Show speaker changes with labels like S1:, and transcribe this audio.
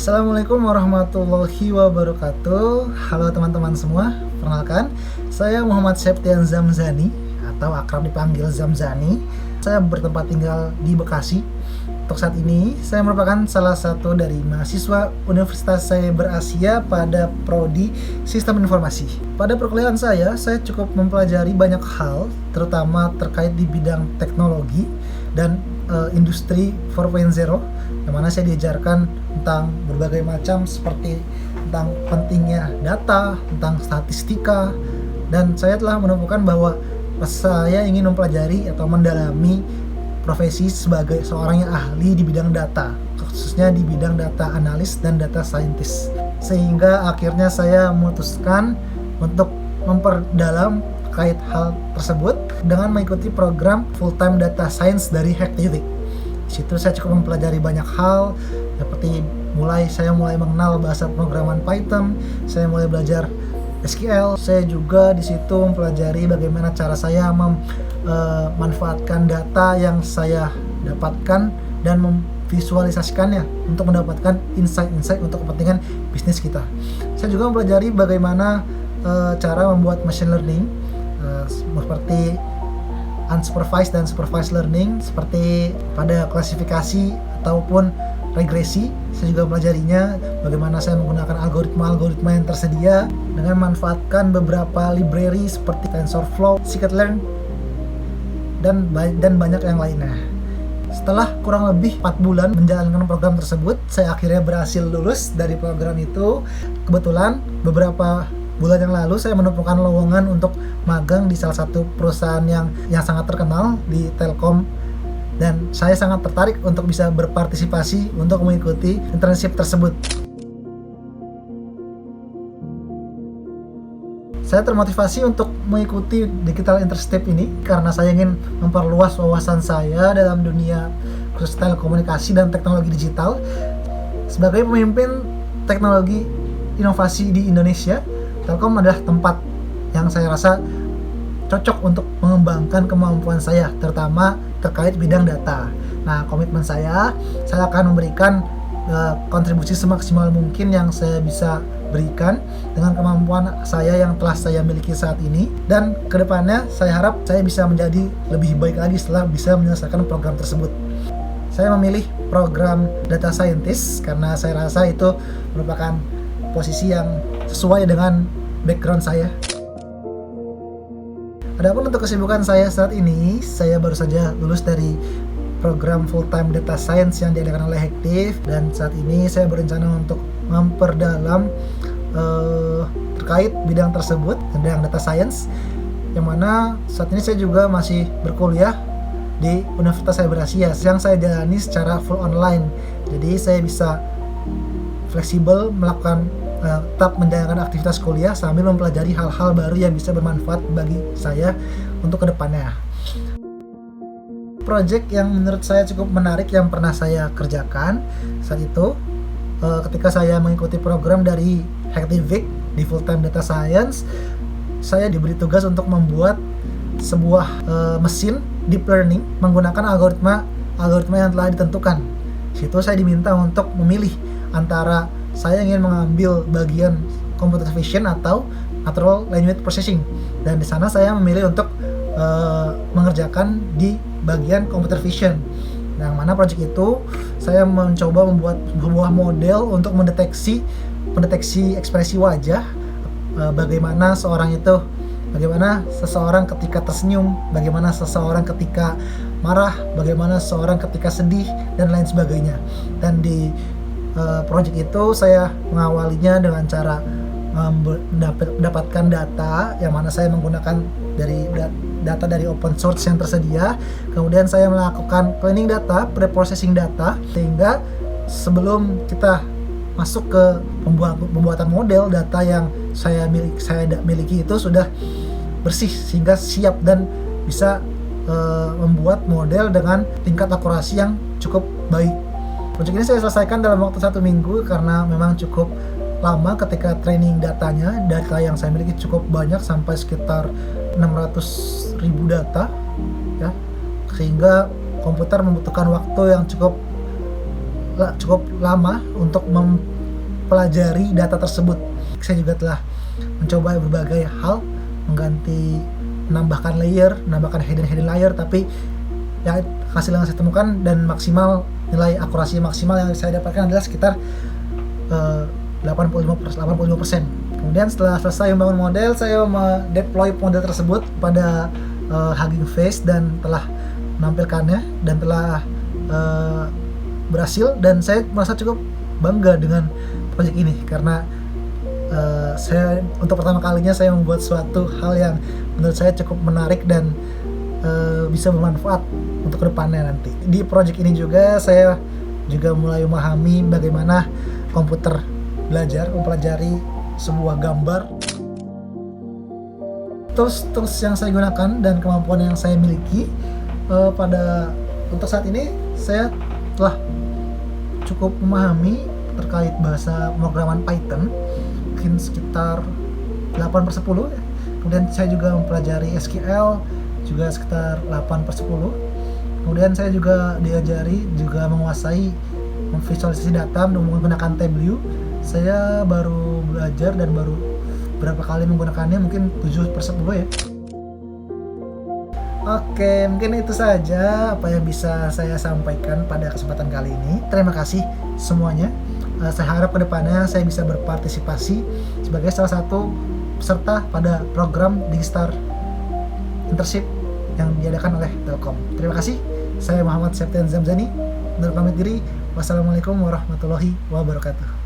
S1: Assalamualaikum warahmatullahi wabarakatuh. Halo teman-teman semua, perkenalkan saya Muhammad Septian Zamzani atau akrab dipanggil Zamzani. Saya bertempat tinggal di Bekasi. Untuk saat ini saya merupakan salah satu dari mahasiswa Universitas Cyber Asia pada prodi Sistem Informasi. Pada perkuliahan saya cukup mempelajari banyak hal, terutama terkait di bidang teknologi dan industri 4.0, yang mana saya diajarkan tentang berbagai macam seperti tentang pentingnya data, tentang statistika, dan saya telah menemukan bahwa saya ingin mempelajari atau mendalami profesi sebagai seorang yang ahli di bidang data, khususnya di bidang data analis dan data scientist. Sehingga akhirnya saya memutuskan untuk memperdalam terkait hal tersebut dengan mengikuti program Full-Time Data Science dari Hacktivic. Di situ saya cukup mempelajari banyak hal, seperti saya mulai mengenal bahasa pemrograman Python, saya mulai belajar SQL. Saya juga di situ mempelajari bagaimana cara saya memanfaatkan data yang saya dapatkan dan memvisualisasikannya untuk mendapatkan insight-insight untuk kepentingan bisnis kita. Saya juga mempelajari bagaimana cara membuat machine learning, seperti unsupervised dan supervised learning, seperti pada klasifikasi ataupun regresi. Saya juga mempelajarinya, bagaimana saya menggunakan algoritma-algoritma yang tersedia dengan memanfaatkan beberapa library seperti TensorFlow, Scikit-learn, dan banyak yang lainnya. Setelah kurang lebih 4 bulan menjalankan program tersebut, saya akhirnya berhasil lulus dari program itu. Kebetulan beberapa bulan yang lalu saya menemukan lowongan untuk magang di salah satu perusahaan yang sangat terkenal di Telkom, dan saya sangat tertarik untuk bisa berpartisipasi untuk mengikuti internship tersebut. Saya termotivasi untuk mengikuti digital internship ini karena saya ingin memperluas wawasan saya dalam dunia khusus telekomunikasi dan teknologi digital. Sebagai pemimpin teknologi inovasi di Indonesia, Telkom adalah tempat yang saya rasa cocok untuk mengembangkan kemampuan saya, terutama terkait bidang data. Nah, komitmen saya akan memberikan kontribusi semaksimal mungkin yang saya bisa berikan dengan kemampuan saya yang telah saya miliki saat ini, dan kedepannya saya harap saya bisa menjadi lebih baik lagi setelah bisa menyelesaikan program tersebut. Saya memilih program data scientist karena saya rasa itu merupakan posisi yang sesuai dengan background saya. Adapun untuk kesibukan saya saat ini, saya baru saja lulus dari program Full-Time Data Science yang diadakan oleh Hacktiv, dan saat ini saya berencana untuk memperdalam terkait bidang tersebut, bidang data science, yang mana saat ini saya juga masih berkuliah di Universitas Cyber Asia yang saya jalani secara full online. Jadi saya bisa fleksibel melakukan tetap menjalankan aktivitas kuliah sambil mempelajari hal-hal baru yang bisa bermanfaat bagi saya untuk kedepannya. Project yang menurut saya cukup menarik yang pernah saya kerjakan saat itu, ketika saya mengikuti program dari Hacktivic di Full-Time Data Science, saya diberi tugas untuk membuat sebuah mesin deep learning menggunakan algoritma yang telah ditentukan. Di situ saya diminta untuk memilih antara saya ingin mengambil bagian computer vision atau natural language processing, dan di sana saya memilih untuk mengerjakan di bagian computer vision. Yang mana project itu saya mencoba membuat sebuah model untuk mendeteksi ekspresi wajah, bagaimana seseorang ketika tersenyum, bagaimana seseorang ketika marah, bagaimana seseorang ketika sedih, dan lain sebagainya. Dan di project itu saya mengawalinya dengan cara mendapatkan data, yang mana saya menggunakan data dari open source yang tersedia. Kemudian saya melakukan cleaning data, pre-processing data, sehingga sebelum kita masuk ke pembuatan model, data yang saya miliki itu sudah bersih sehingga siap dan bisa membuat model dengan tingkat akurasi yang cukup baik. Project ini saya selesaikan dalam waktu 1 minggu karena memang cukup lama ketika training datanya. Data yang saya miliki cukup banyak, sampai sekitar 600.000 data ya, sehingga komputer membutuhkan waktu yang cukup lama untuk mempelajari data tersebut. Saya juga telah mencoba berbagai hal, menambahkan layer, menambahkan hidden layer, tapi yang hasil yang saya temukan dan maksimal, nilai akurasi maksimal yang saya dapatkan adalah sekitar 85%. Kemudian setelah selesai membangun model, saya deploy model tersebut pada Hugging Face dan telah menampilkannya dan telah berhasil, dan saya merasa cukup bangga dengan proyek ini karena saya untuk pertama kalinya saya membuat suatu hal yang menurut saya cukup menarik dan bisa bermanfaat untuk kedepannya nanti. Di proyek ini juga saya juga mulai memahami bagaimana komputer belajar mempelajari sebuah gambar. Tools yang saya gunakan dan kemampuan yang saya miliki untuk saat ini, saya telah cukup memahami terkait bahasa pemrograman Python mungkin sekitar 8/10 ya. Kemudian saya juga mempelajari SQL juga sekitar 8/10. Kemudian saya juga diajari juga menguasai memvisualisasi data menggunakan Tableau. Saya baru belajar dan baru berapa kali menggunakannya, mungkin 7/10 ya. Oke, mungkin itu saja apa yang bisa saya sampaikan pada kesempatan kali ini. Terima kasih semuanya. Saya harap kedepannya saya bisa berpartisipasi sebagai salah satu peserta pada program Digistar Internship yang diadakan oleh Telkom. Terima kasih. Saya Muhammad Septian Zamzani. Undur pamit diri. Wassalamualaikum warahmatullahi wabarakatuh.